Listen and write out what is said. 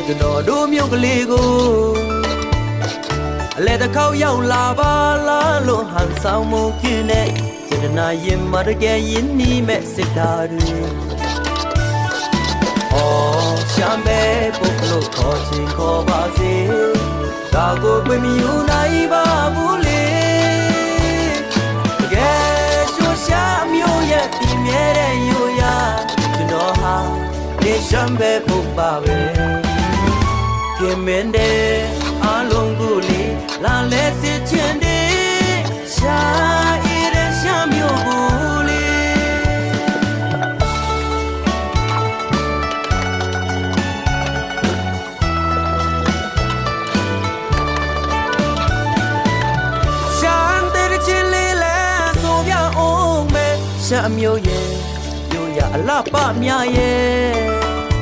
ကျွန်တော်တို့မြို့ကလေးကိုအလဲတစ်ခေါက်ရောက်လာပါလားလို့ဟန်ဆောင်မှုပြင်းနေစေတနာရင်မတကယ်ရင်းနှီးမဲ့စစ်သားတွေရှမ်းပဲပုတ်လို့ခေါ်ချင်ခေါ်ပါစေဒါကိုပြမယူနိုင်ပါဘူးလေတကယ်ရှူရှာမျိုးရဲ့ပြင်းမြဲတဲ့ယူရကျွန်တော်ဟာနေရှမ်းပဲပုတ်ပါပဲကင်မင်းတဲ့အလုံးကိုလေလာလဲစစ်ချင်တယ်ရှာရတဲ့ရှမ်းမျိုးကိုလေရှမ်းတဲ့ချစ်လေးလဲဆိုပြအောင်မဲရှမ်းမျိုးရဲ့ပြိုရအလှပမြရဲ့